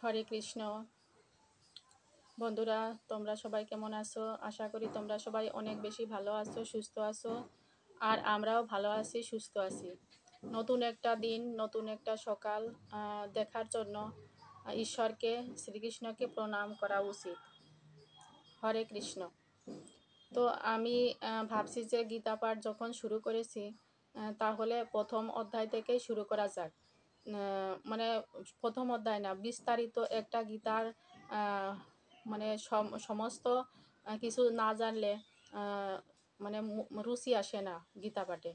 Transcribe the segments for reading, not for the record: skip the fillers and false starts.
হরে কৃষ্ণ। বন্ধুরা, তোমরা সবাই কেমন আছো? আশা করি তোমরা সবাই অনেক বেশি ভালো আছো, সুস্থ আছো। আর আমরাও ভালো আছি, সুস্থ আছি। নতুন একটা দিন, নতুন একটা সকাল দেখার জন্য ঈশ্বরকে, শ্রীকৃষ্ণকে প্রণাম করা উচিত। হরে কৃষ্ণ। তো আমি ভাবছি যে গীতা পাঠ যখন শুরু করেছি, তাহলে প্রথম অধ্যায় থেকেই শুরু করা যাক। মানে প্রথম অধ্যায় না, বিস্তারিত একটা গীতার মানে সমস্ত কিছু না জানলে মানে রুচি আসে না গীতা পাঠে।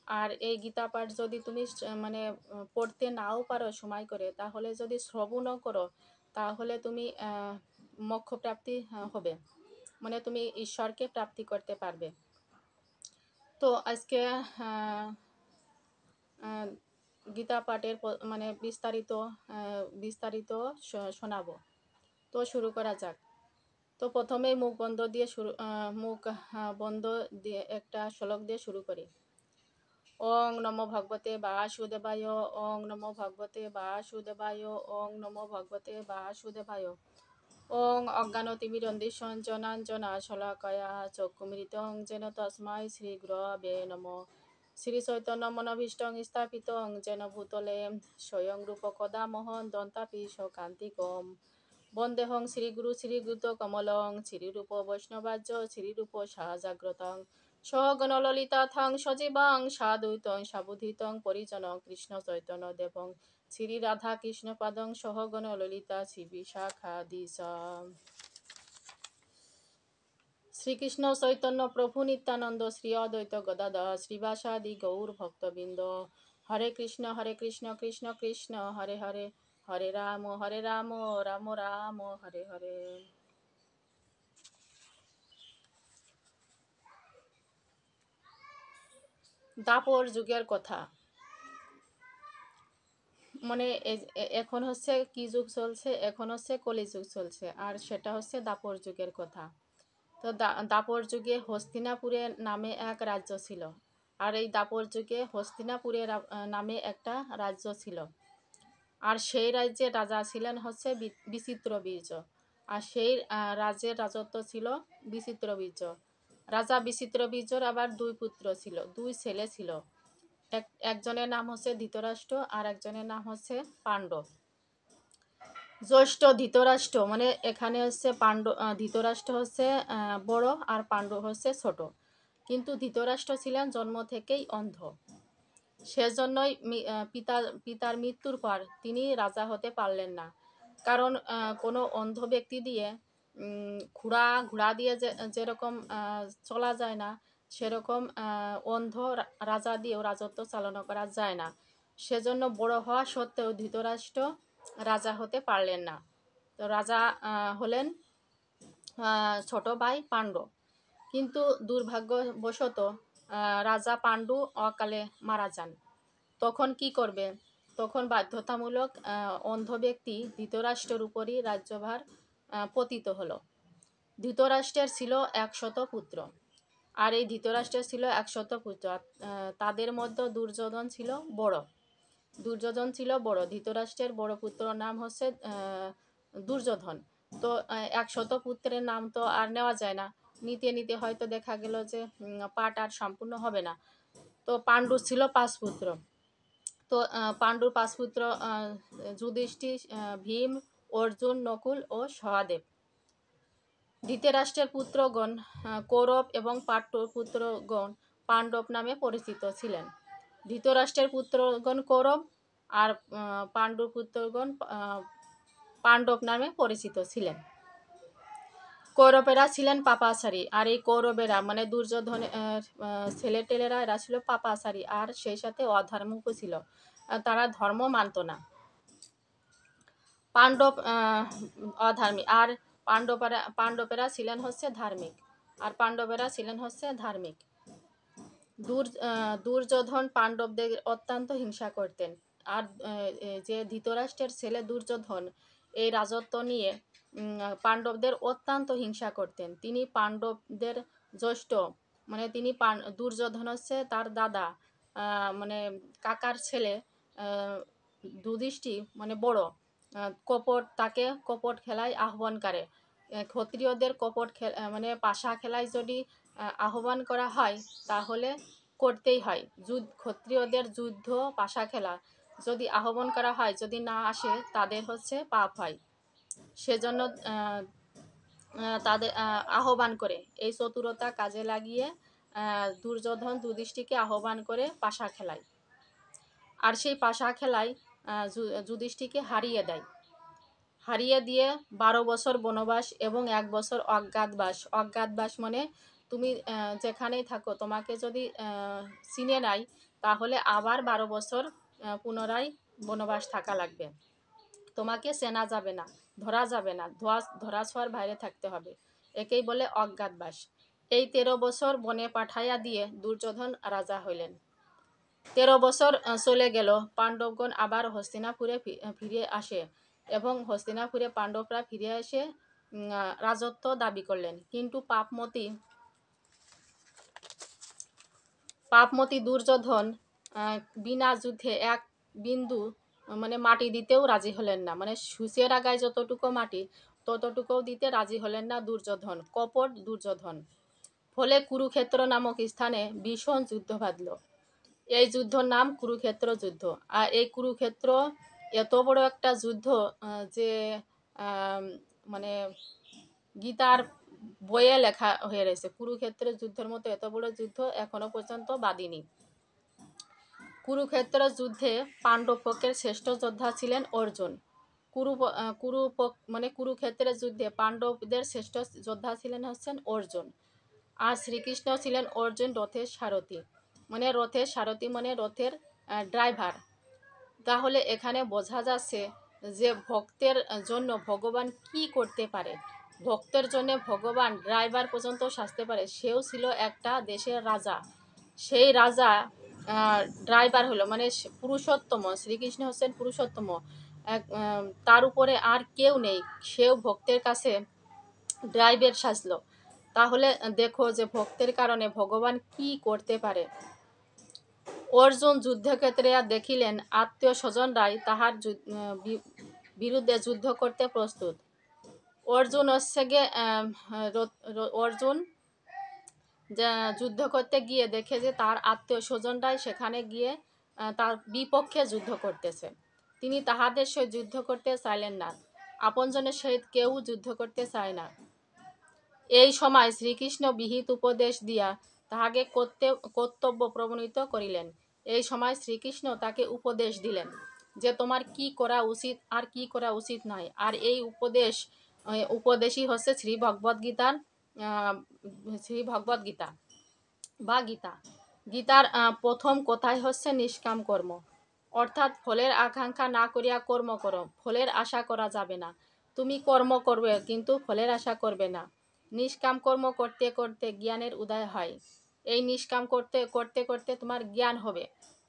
আর এই গীতা পাঠ যদি তুমি মানে পড়তে নাও পারো সময় করে, তাহলে যদি শ্রবণও করো, তাহলে তুমি মোক্ষ প্রাপ্তি হবে, মানে তুমি ঈশ্বরকে প্রাপ্তি করতে পারবে। তো আজকে গীতা পাঠের মানে বিস্তারিত শোনাবো। তো শুরু করা যাক। তো প্রথমেই মুখ বন্ধ দিয়ে একটা শ্লোক দিয়ে শুরু করি। ওং নমো ভগবতে বাসুদেবায়, ওং নমো ভগবতে বাসুদেবায়, ওং নমো ভগবতে বাসুদেবায়। ওং অজ্ঞানতিমিরন্দিশং জনাঞ্জনা শলাকয়া চক্ষুমৃতং যেন তস্মাই শ্রী গুরবে নমঃ। শ্রী চৈতন্য মনোভীষ্টং স্থাপিতং যেন ভূতলে স্বয়ং রূপ কদা মোহন দন্তাপি কান্তিকম। বন্দেহং শ্রীগুরু শ্রীযুত কমলং শ্রীরূপ বৈষ্ণবাজ্য শ্রীরূপ সাজাগ্রতং সগণ ললিতাথং সজীবং সাদুতং সাবুধিতং পরিজনং কৃষ্ণ চৈতন্য দেবং শ্রী রাধা কৃষ্ণ পাদং সহগণ ললিতা শ্রী বিশাখাদিশা। শ্রীকৃষ্ণ চৈতন্য প্রভু নিত্যানন্দ শ্রী অদ্বৈত গদাধর শ্রীবাসাদি গৌর ভক্তবৃন্দ। হরে কৃষ্ণ কৃষ্ণ কৃষ্ণ হরে হরে, হরে রাম রাম রাম হরে হরে। দাপর যুগের কথা। মানে এখন হচ্ছে কি যুগ চলছে? এখন হচ্ছে কলিযুগ চলছে, আর সেটা হচ্ছে দাপর যুগের কথা। তো দাপর যুগে হস্তিনাপুরে নামে এক রাজ্য ছিল। আর এই দাপর যুগে হস্তিনাপুরে নামে একটা রাজ্য ছিল। আর সেই রাজ্যের রাজা ছিলেন হচ্ছে বিচিত্রবীর্য। আর সেই রাজ্যের রাজত্ব ছিল বিচিত্রবীর্য। রাজা বিচিত্রবীর্যর আবার দুই পুত্র ছিল, দুই ছেলে ছিল। একজনের নাম হচ্ছে ধৃতরাষ্ট্র, আর একজনের নাম হচ্ছে পাণ্ডব। জ্যৈষ্ঠ ধৃতরাষ্ট্র, মানে এখানে হচ্ছে ধৃতরাষ্ট্র হচ্ছে বড় আর পাণ্ডব হচ্ছে ছোট। কিন্তু ধৃতরাষ্ট্র ছিলেন জন্ম থেকেই অন্ধ। সেজন্যই পিতার মৃত্যুর পর তিনি রাজা হতে পারলেন না। কারণ কোনো অন্ধ ব্যক্তি দিয়ে ঘোড়া দিয়ে যেরকম চলা যায় না, সেরকম অন্ধ রাজা দিয়েও রাজত্ব চালনা করা যায় না। সেজন্য বড় হওয়া সত্ত্বেও ধৃতরাষ্ট্র রাজা হতে পারলেন না। তো রাজা হলেন ছোট ভাই পাণ্ডব। কিন্তু দুর্ভাগ্যবশত রাজা পাণ্ডু অকালে মারা যান। তখন কি করবে? তখন বাধ্যতামূলক অন্ধ ব্যক্তি ধৃতরাষ্ট্রের উপরই রাজ্যভার পতিত হলো। ধৃতরাষ্ট্রের ছিল 100 পুত্র। আর এই ধৃতরাষ্ট্রের ছিল 100 পুত্র। তাদের মধ্যে দুর্যোধন ছিল বড়। ধৃতরাষ্ট্রের বড় পুত্র নাম হচ্ছে দুর্যোধন। তো 100 পুত্রের নাম তো আর নেওয়া যায় না। নিতে নিতে হয়তো দেখা গেল যে পাঠ আর সম্পূর্ণ হবে না। তো পাণ্ডুর ছিল 5 পুত্র। তো পাণ্ডুর 5 পুত্র যুধিষ্ঠির, ভীম, অর্জুন, নকুল ও সহদেব। ধৃতরাষ্ট্রের পুত্রগণ কৌরব এবং পাণ্ডুর পুত্রগণ পাণ্ডব নামে পরিচিত ছিলেন। ধৃতরাষ্ট্রের পুত্রগণ কৌরব আর পাণ্ডুর পুত্রগণ পাণ্ডব নামে পরিচিত ছিলেন। কৌরবেরা ছিলেন পাপাচারী, আর এই কৌরবেরা মানে দুর্যোধনের ছেলেটেলেরা এরা ছিল পাপাচারী, আর সেই সাথে অধর্মকও ছিল। তারা ধর্ম মানত না। পাণ্ডব অধার্মিক, আর পাণ্ডবেরা ছিলেন হচ্ছে ধার্মিক, আর পাণ্ডবেরা ছিলেন হচ্ছে ধার্মিক। দুর্যোধন পাণ্ডবদের অত্যন্ত হিংসা করতেন। আর যে ধৃতরাষ্ট্রের ছেলে দুর্যোধন এই রাজত্ব নিয়ে পাণ্ডবদের অত্যন্ত হিংসা করতেন। তিনি পাণ্ডবদের জ্যেষ্ঠ, মানে তিনি দুর্যোধন হচ্ছে তার দাদা, মানে কাকার ছেলে যুধিষ্ঠির মানে বড়, তাকে কপট খেলায় আহ্বান করে। ক্ষত্রিয়দের মানে পাশা খেলায় যদি আহ্বান করা হয় তাহলে করতেই হয়। ক্ষত্রিয়দের যুদ্ধ পাশা খেলা যদি আহ্বান করা হয়, যদি না আসে তাদের হচ্ছে পাপ হয়। সেজন্য তাদের আহ্বান করে, এই চতুরতা কাজে লাগিয়ে দুর্যোধন যুধিষ্ঠিরকে আহ্বান করে পাশা খেলায়। আর সেই পাশা খেলায় যুধিষ্ঠিরকে হারিয়ে দিয়ে 12 বছর বনবাস এবং 1 বছর অজ্ঞাতবাস। অজ্ঞাতবাস মানে তুমি যেখানেই থাকো তোমাকে যদি চিনে নাই তাহলে আবার 12 বছর পুনরায় বনবাস থাকা লাগবে। তোমাকে চেনা যাবে না, ধরা যাবে না, ধরা ছোঁয়ার বাইরে থাকতে হবে। একেই বলে অজ্ঞাতবাস। এই 13 বছর বনে পাঠাইয়া দিয়ে দুর্যোধন রাজা হইলেন। 13 বছর চলে গেল। পাণ্ডবগণ আবার হস্তিনাপুরে ফিরে আসে এবং হস্তিনাপুরে পাণ্ডবরা ফিরে এসে রাজত্ব দাবি করলেন। কিন্তু পাপমতি দুর্যোধন বিনা যুদ্ধে এক বিন্দু মানে মাটি দিতেও রাজি হলেন না। মানে সূচের আগায় যতটুকু মাটি ততটুকুও দিতে রাজি হলেন না দুর্যোধন, কপট দুর্যোধন। ফলে কুরুক্ষেত্র নামক স্থানে ভীষণ যুদ্ধ বাঁধল। এই যুদ্ধর নাম কুরুক্ষেত্র যুদ্ধ। আর এই কুরুক্ষেত্র এত বড় একটা যুদ্ধ যে মানে গীতার বইয়ে লেখা হয়ে রয়েছে। কুরুক্ষেত্রের যুদ্ধের মতো এত বড় যুদ্ধ এখনো পর্যন্ত বাঁধেনি। কুরুক্ষেত্র যুদ্ধে পাণ্ডব পক্ষের শ্রেষ্ঠ যোদ্ধা ছিলেন অর্জুন। কুরুক্ষেত্রের যুদ্ধে পাণ্ডবদের শ্রেষ্ঠ যোদ্ধা ছিলেন হচ্ছেন অর্জুন। আর শ্রীকৃষ্ণ ছিলেন অর্জুন রথের সারথি। রথের সারথি মানে রথের ড্রাইভার। তাহলে এখানে বোঝা যাচ্ছে যে ভক্তের জন্য ভগবান কি করতে পারে। ভক্তের জন্য ভগবান ড্রাইভার পর্যন্ত সাজতে পারে। সেও ছিল একটা দেশের রাজা। সেই রাজা ড্রাইভার হলো, মানে পুরুষোত্তম। শ্রীকৃষ্ণ হচ্ছেন পুরুষোত্তম। তার উপরে আর কেউ নেই। সেও ভক্তের কাছে ড্রাইভার সাজলো। তাহলে দেখো যে ভক্তের কারণে ভগবান কি করতে পারে। অর্জুন যুদ্ধক্ষেত্রে দেখিলেন আত্মীয় স্বজনরাই তাহার বিরুদ্ধে যুদ্ধ করতে প্রস্তুত। অর্জুন যুদ্ধ করতে গিয়ে দেখে যে তার আত্মীয় স্বজনরাই সেখানে গিয়ে তার বিপক্ষে যুদ্ধ করতেছে। তিনি তাহাদের সহিত যুদ্ধ করতে চাইলেন না। আপনজনের সহিত কেউ যুদ্ধ করতে চায় না। এই সময় শ্রীকৃষ্ণ বিহিত উপদেশ দিয়া তাহাকে কর্তব্য প্রবণিত করিলেন। এই সময় শ্রীকৃষ্ণ তাকে উপদেশ দিলেন যে তোমার কি করা উচিত আর কি করা উচিত নয়। আর এই উপদেশই হচ্ছে শ্রী ভগবদ গীতা বা গীতা। গীতার প্রথম কথাই হচ্ছে নিষ্কাম কর্ম, অর্থাৎ ফলের আকাঙ্ক্ষা না করিয়া কর্ম করো। ফলের আশা করা যাবে না। তুমি কর্ম করবে কিন্তু ফলের আশা করবে না। নিষ্কাম কর্ম করতে করতে জ্ঞানের উদয় হয়। এই নিষ্কাম করতে করতে করতে তোমার জ্ঞান হবে।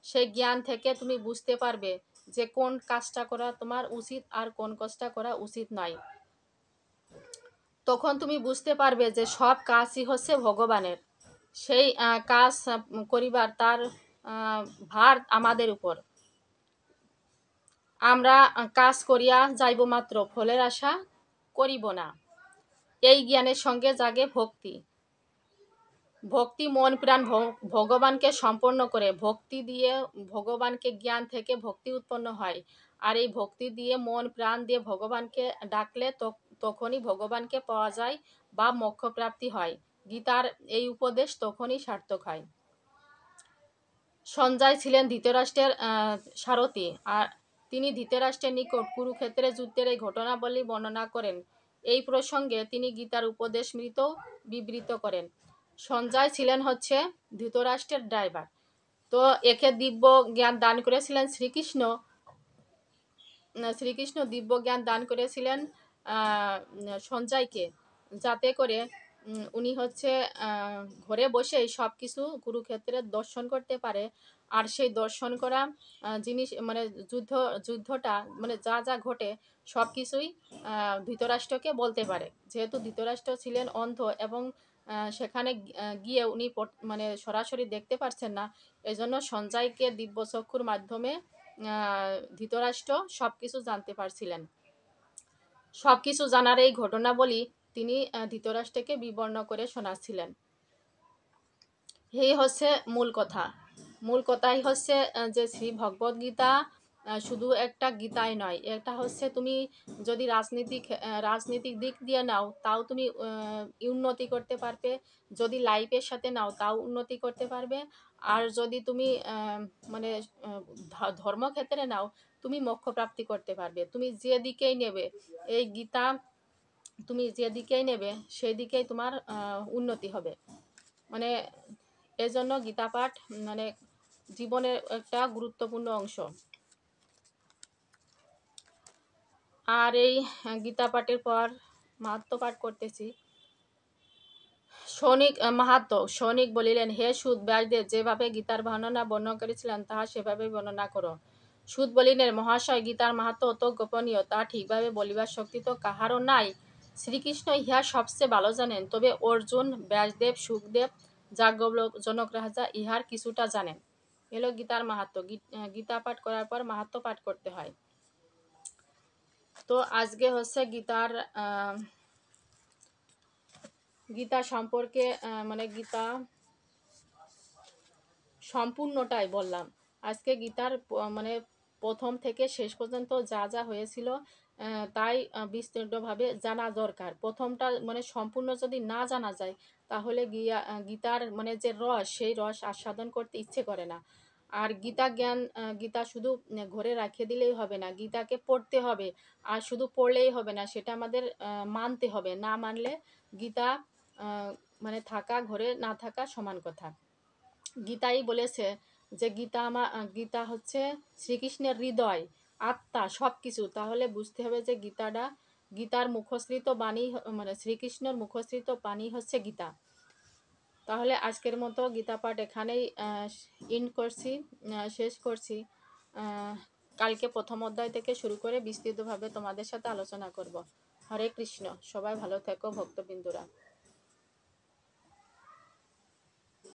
সেই জ্ঞান থেকে তুমি বুঝতে পারবে যে কোন কাজটা করা তোমার উচিত আর কোন কাজটা করা উচিত নয়। তখন তুমি বুঝতে পারবে যে সব কাজই হচ্ছে ভগবানের। সেই কাজ করিবার তার ভার আমাদের উপর। আমরা কাজ করিয়া যাইব মাত্র, ফলের আশা করিব না। এই জ্ঞানের সঙ্গে জাগে ভক্তি। ভক্তি মন প্রাণ ভগবানকে সম্পন্ন করে। ভক্তি দিয়ে ভগবানকে, জ্ঞান থেকে ভক্তি উৎপন্ন হয়। আর এই ভক্তি দিয়ে মন প্রাণ দিয়ে ভগবানকে ডাকলে তখনই ভগবানকে পাওয়া যায় বা মোক্ষ প্রাপ্তি হয়। গীতার এই উপদেশ তখনই সার্থক হয়। সঞ্জয় ছিলেন ধৃতরাষ্ট্রের সারথি। আর তিনি ধৃতরাষ্ট্রের নিকট কুরুক্ষেত্রের যুদ্ধের এই ঘটনাবলী বর্ণনা করেন। এই প্রসঙ্গে তিনি গীতার উপদেশমৃত বিবৃত করেন। সঞ্জয় ছিলেন হচ্ছে ধৃতরাষ্ট্রের ড্রাইভার। তো একে দিব্য জ্ঞান দান করেছিলেন শ্রীকৃষ্ণ। শ্রীকৃষ্ণ দিব্য জ্ঞান দান করেছিলেন সঞ্জয়কে, যাতে করে উনি হচ্ছে ঘরে বসেই সব কিছু কুরুক্ষেত্রের দর্শন করতে পারে। আর সেই দর্শন করা জিনিস মানে যুদ্ধটা মানে যা যা ঘটে সব কিছুই ধৃতরাষ্ট্রকে বলতে পারে। যেহেতু ধৃতরাষ্ট্র ছিলেন অন্ধ এবং সেখানে গিয়ে উনি মানে সরাসরি দেখতে পারছেন না, এজন্য সঞ্জয়কে দিব্য চক্ষুর মাধ্যমে ধৃতরাষ্ট্র সব কিছু জানতে পারছিলেন। সব কিছু জানার এই ঘটনাবলী তিনি ধৃতরাষ্ট্রকে বিবর্ণ করে শোনাচ্ছিলেন। এই হচ্ছে মূল কথা। মূল কথাই হচ্ছে যে শ্রী ভগবদ গীতা শুধু একটা গীতাই নয়, এটা হচ্ছে তুমি যদি রাজনীতিক দিক দিয়ে নাও তাও তুমি উন্নতি করতে পারবে, যদি লাইফের সাথে নাও তাও উন্নতি করতে পারবে, আর যদি তুমি মানে ধর্মক্ষেত্রে নাও তুমি মোক্ষ প্রাপ্তি করতে পারবে। তুমি যে দিকেই নেবে এই গীতা, তুমি যে দিকেই নেবে সেই দিকেই তোমার উন্নতি হবে। মানে এজন্য গীতা পাঠ মানে জীবনের একটা গুরুত্বপূর্ণ অংশ। আর এই গীতা পাঠের পর মাহাত্ম্য পাঠ করতেছি। সৌনিক বলিলেন, হে সুত, ব্যাসদেব যেভাবে গীতার বর্ণনা করেছিলেন তাহা সেভাবে বর্ণনা করো। সুত বলিলেন, মহাশয়, গীতার মাহাত্ম্য অত গোপনীয়, তা ঠিকভাবে বলিবার শক্তি তো কাহারও নাই। শ্রীকৃষ্ণ ইহা সবচেয়ে ভালো জানেন, তবে অর্জুন, ব্যাসদেব, সুখদেব, যাজ্ঞবল্ক্য, জনক রাজা ইহার কিছুটা জানেন। এলো গীতার মাহাত্ম্য। গীতা পাঠ করার পর মাহাত্ম্য পাঠ করতে হয়। তো আজকে হচ্ছে গীতা সম্পর্কে মানে গীতা সম্পূর্ণটাই বললাম। আজকে গীতার মানে প্রথম থেকে শেষ পর্যন্ত যা যা হয়েছিল তাই বিস্তারিতভাবে জানা দরকার। প্রথমটা মানে সম্পূর্ণ যদি না জানা যায় তাহলে গীতার মানে যে রস, সেই রস আস্বাদন করতে ইচ্ছে করে না। আর গীতা শুধু ঘরে রাখিয়ে দিলেই হবে না, গীতাকে পড়তে হবে। আর শুধু পড়লেই হবে না, সেটা আমাদের মানতে হবে। না মানলে গীতা মানে থাকা ঘরে না থাকা সমান কথা। গীতাই বলেছে যে গীতা হচ্ছে শ্রীকৃষ্ণের হৃদয়, আত্মা, সব কিছু। তাহলে বুঝতে হবে যে গীতার মুখশ্রিত বাণী, মানে শ্রীকৃষ্ণের মুখশ্রিত বাণী হচ্ছে গীতা। তাহলে আজকের মতো গীতা পাঠ এখানেই শেষ করছি। কালকে প্রথম অধ্যায় থেকে শুরু করে বিস্তৃতভাবে তোমাদের সাথে আলোচনা করব। হরে কৃষ্ণ। সবাই ভালো থেকো ভক্তবিন্দুরা।